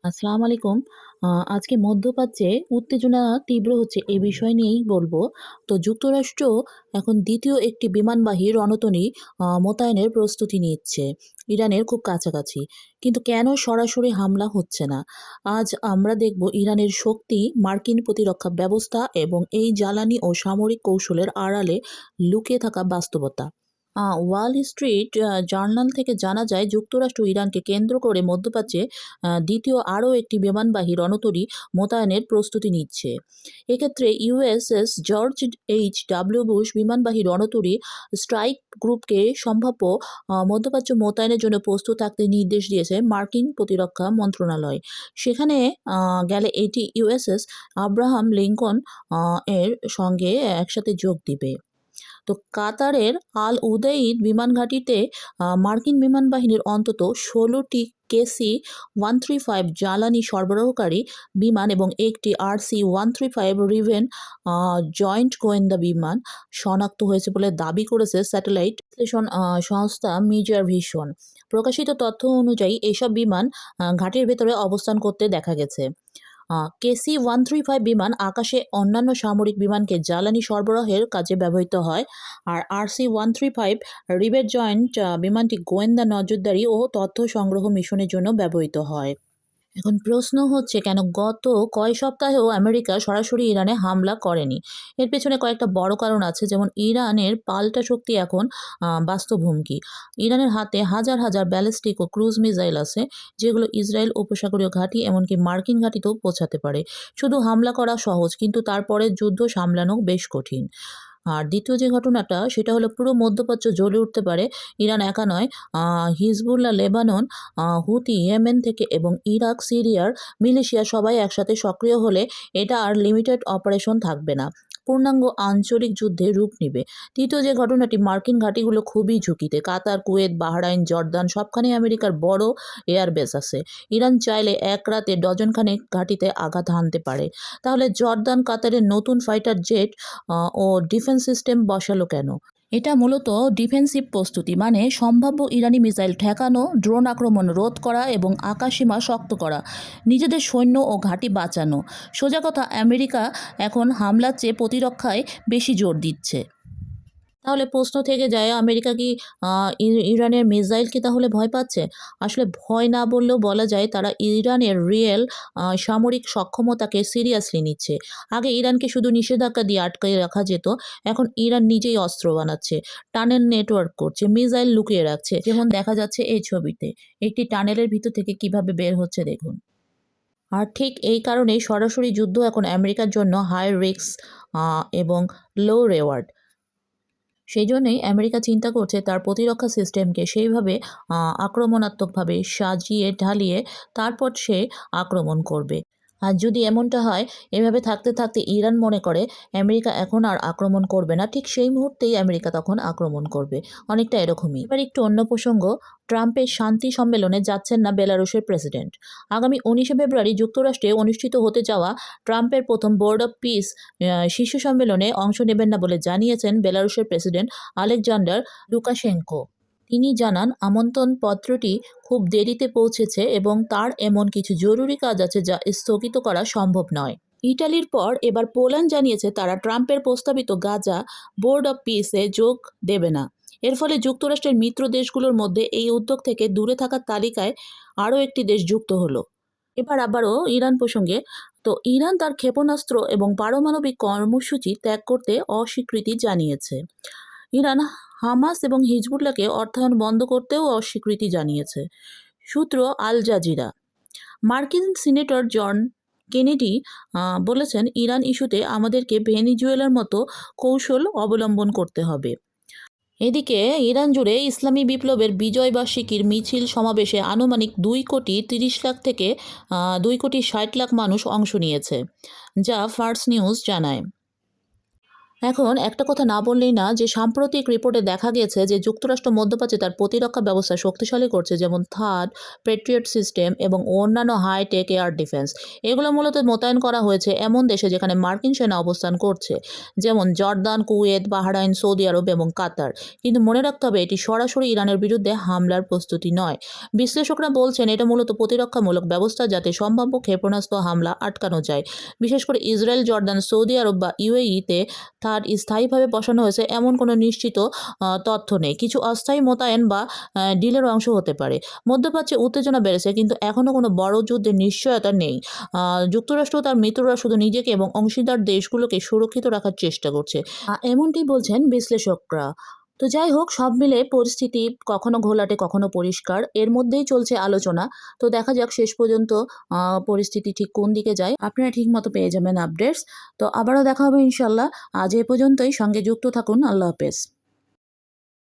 আসসালামু আলাইকুম। আজকে মধ্যপ্রাচ্যে উত্তেজনা তীব্র হচ্ছে এ বিষয় নিয়েই বলবো। তো যুক্তরাষ্ট্র এখন দ্বিতীয় একটি বিমানবাহী রণতরী মোতায়েনের প্রস্তুতি নিচ্ছে ইরানের খুব কাছাকাছি। কিন্তু কেন সরাসরি হামলা হচ্ছে না? আজ আমরা দেখব ইরানের শক্তি, মার্কিন প্রতিরক্ষা ব্যবস্থা এবং এই জ্বালানি ও সামরিক কৌশলের আড়ালে লুকিয়ে থাকা বাস্তবতা। ওয়াল স্ট্রিট জার্নাল থেকে জানা যায় যুক্তরাষ্ট্র ইরানকে কেন্দ্র করে মধ্যপ্রাচ্যে দ্বিতীয় আরও একটি বিমানবাহী রণতরী মোতায়েনের প্রস্তুতি নিচ্ছে। এক্ষেত্রে ইউএসএস জর্জ এইচ বুশ বিমানবাহী রণতরী স্ট্রাইক গ্রুপকে সম্ভাব্য মধ্যপ্রাচ্য মোতায়েনের জন্য প্রস্তুত থাকতে নির্দেশ দিয়েছে মার্কিন প্রতিরক্ষা মন্ত্রণালয়। সেখানে গেলে এটি ইউএসএস আব্রাহাম লিঙ্কন এর সঙ্গে একসাথে যোগ দিবে। তো কাতারের আল উদেইদ বিমান ঘাঁটিতে মার্কিন বিমান বাহিনীর অন্তত ১৬টি KC-135 জ্বালানি সরবরাহকারী বিমান এবং একটি RC-135 রিভেন জয়েন্ট গোয়েন্দা বিমান শনাক্ত হয়েছে বলে দাবি করেছে স্যাটেলাইট বিশ্লেষণ সংস্থা মিজার ভিশন। প্রকাশিত তথ্য অনুযায়ী এসব বিমান ঘাঁটির ভেতরে অবস্থান করতে দেখা গেছে। KC-135 বিমান আকাশে অন্যান্য সামরিক বিমানকে জ্বালানি সরবরাহের কাজে ব্যবহৃত হয়, আর RC-135 রিভেট জয়েন্ট বিমানটি গোয়েন্দা নজরদারি ও তথ্য সংগ্রহ মিশনের জন্য ব্যবহৃত হয়। এখন প্রশ্ন হচ্ছে, কেন গত কয় সপ্তাহেও আমেরিকা সরাসরি ইরানে হামলা করেনি? এর পেছনে কয়েকটা বড় কারণ আছে, যেমন ইরানের পাল্টা শক্তি এখন বাস্তব হুমকি। ইরানের হাতে হাজার হাজার ব্যালিস্টিক ও ক্রুজ মিসাইল আছে, যেগুলো ইসরায়েল উপসাগরীয় ঘাঁটি এমনকি মার্কিন ঘাঁটিতেও পৌঁছাতে পারে। শুধু হামলা করা সহজ, কিন্তু তারপরে যুদ্ধ সামলানো বেশ কঠিন। আর দ্বিতীয় যে ঘটনাটা, সেটা হলো পুরো মধ্যপ্রাচ্য জ্বলে উঠতে পারে। ইরান একা নয়, হিজবুল্লাহ লেবানন, হুতি ইয়েমেন থেকে এবং ইরাক সিরিয়ার মিলিশিয়া সবাই একসাথে সক্রিয় হলে এটা আর লিমিটেড অপারেশন থাকবে না, পূর্ণাঙ্গ আঞ্চলিক যুদ্ধে রূপ নেবে। তৃতীয় যে ঘটনাটি, মার্কিন ঘাঁটিগুলো খুবই ঝুঁকিতে। কাতার, কুয়েত, বাহরাইন, জর্দান সবখানেই আমেরিকার বড় এয়ারবেস আছে। ইরান চাইলে এক রাতে ডজনখানেক ঘাঁটিতে আঘাত হানতে পারে। তাহলে জর্দান কাতারের নতুন ফাইটার জেট ও ডিফেন্স সিস্টেম বসালো কেন? এটা মূলত ডিফেন্সিভ প্রস্তুতি, মানে সম্ভাব্য ইরানি মিসাইল ঠেকানো, ড্রোন আক্রমণ রোধ করা এবং আকাশসীমা শক্ত করা, নিজেদের সৈন্য ও ঘাঁটি বাঁচানো। সোজা কথা, আমেরিকা এখন হামলার চেয়ে প্রতিরক্ষায় বেশি জোর দিচ্ছে। তাহলে প্রশ্ন থেকে যায়, আমেরিকা কি ইরানের মিসাইলকে তাহলে ভয় পাচ্ছে? আসলে ভয় না বললেও বলা যায়, তারা ইরানের রিয়েল সামরিক সক্ষমতাকে সিরিয়াসলি নিচ্ছে। আগে ইরানকে শুধু নিষেধাজ্ঞা দিয়ে আটকে রাখা যেত, এখন ইরান নিজেই অস্ত্র বানাচ্ছে, টানেল নেটওয়ার্ক করছে, মিসাইল লুকিয়ে রাখছে, যেমন দেখা যাচ্ছে এই ছবিতে। একটি টানেলের ভিতর থেকে কিভাবে বের হচ্ছে দেখুন। আর ঠিক এই কারণেই সরাসরি যুদ্ধ এখন আমেরিকার জন্য হাই রিস্ক এবং লো রেওয়ার্ড। সেই জন্যই আমেরিকা চিন্তা করছে তার প্রতিরক্ষা সিস্টেমকে সেইভাবে আক্রমণাত্মকভাবে সাজিয়ে ঢালিয়ে তারপর সে আক্রমণ করবে। আর যদি এমনটা হয়, এভাবে থাকতে থাকতে ইরান মনে করে আমেরিকা এখন আর আক্রমণ করবে না, ঠিক সেই মুহূর্তেই আমেরিকা তখন আক্রমণ করবে। অনেকটা এরকমই। এবার একটু অন্য প্রসঙ্গ, ট্রাম্পের শান্তি সম্মেলনে যাচ্ছেন না বেলারুশের প্রেসিডেন্ট। আগামী ১৯শে ফেব্রুয়ারি যুক্তরাষ্ট্রে অনুষ্ঠিত হতে যাওয়া ট্রাম্পের প্রথম বোর্ড অব পিস শীর্ষ সম্মেলনে অংশ নেবেন না বলে জানিয়েছেন বেলারুশের প্রেসিডেন্ট আলেকজান্ডার লুকাশেঙ্কো। তিনি জানান, আমন্ত্রণপত্রটি খুব দেরিতে পৌঁছেছে এবং তার এমন কিছু জরুরি কাজ আছে যা স্থগিত করা সম্ভব নয়। ইটালির পর এবার পোল্যান্ড জানিয়েছে তারা ট্রাম্পের প্রস্তাবিত গাজা বোর্ড অব পিসে যোগ দেবে না। এর ফলে যুক্তরাষ্ট্রের মিত্র দেশগুলোর মধ্যে এই উদ্যোগ থেকে দূরে থাকার তালিকায় আরও একটি দেশ যুক্ত হলো। এবার আবারও ইরান প্রসঙ্গে, তো ইরান তার ক্ষেপণাস্ত্র এবং পারমাণবিক কর্মসূচি ত্যাগ করতে অস্বীকৃতি জানিয়েছে। ইরান হামাস এবং হিজবুল্লাহকে অর্থায়ন বন্ধ করতেও অস্বীকৃতি জানিয়েছে। সূত্র আল জাজিরা। মার্কিন সিনেটর জন কেনেডি বলেছেন, ইরান ইস্যুতে আমাদেরকে ভেনিজুয়েলার মতো কৌশল অবলম্বন করতে হবে। এদিকে ইরান জুড়ে ইসলামী বিপ্লবের বিজয় বার্ষিকীর মিছিল সমাবেশে আনুমানিক 2,30,00,000 থেকে 2,60,00,000 মানুষ অংশ নিয়েছে, যা ফার্স নিউজ জানায়। এখন একটা কথা না বললেই না যে সাম্প্রতিক রিপোর্টে দেখা গেছে যে যুক্তরাষ্ট্র মধ্যপ্রাচ্যে তার প্রতিরক্ষা ব্যবস্থা শক্তিশালী করছে, যেমন থার্ড প্যাট্রিয়ট সিস্টেম এবং অন্যান্য হাইটেক এয়ার ডিফেন্স। এগুলো মূলত মোতায়েন করা হয়েছে এমন দেশে যেখানে মার্কিন সেনা অবস্থান করছে, যেমন জর্দান, কুয়েত, বাহরাইন, সৌদি আরব এবং কাতার। কিন্তু মনে রাখতে হবে এটি সরাসরি ইরানের বিরুদ্ধে হামলার প্রস্তুতি নয়। বিশ্লেষকরা বলছেন এটা মূলত প্রতিরক্ষামূলক ব্যবস্থা, যাতে সম্ভাব্য ক্ষেপণাস্ত্র হামলা আটকানো যায়। বিশেষ করে ইসরায়েল, জর্দান, সৌদি আরব বা ইউএইতে তার স্থায়ীভাবে বসানো হয়েছে এমন কোনো নিশ্চিত তথ্য নেই। কিছু অস্থায়ী মোতায়েন বা ডিলের অংশ হতে পারে। মধ্যপ্রাচ্যে উত্তেজনা বেড়েছে, কিন্তু এখনও কোনো বড় যুদ্ধের নিশ্চয়তা নেই। যুক্তরাষ্ট্র তার মিত্ররা শুধু নিজেকে এবং অংশীদার দেশগুলোকে সুরক্ষিত রাখার চেষ্টা করছে, এমনটি বলছেন বিশ্লেষকরা। তো যাই হোক, সব মিলে পরিস্থিতি কখনো ঘোলাটে কখনো পরিষ্কার, এর মধ্যেই চলছে আলোচনা। তো দেখা যাক শেষ পর্যন্ত পরিস্থিতি ঠিক কোন দিকে যায়। আপনারা ঠিক মতো পেয়ে যাবেন আপডেটস। তো আবারও দেখা হবে ইনশাল্লাহ। আজ এ পর্যন্তই, সঙ্গে যুক্ত থাকুন। আল্লাহ হাফেজ।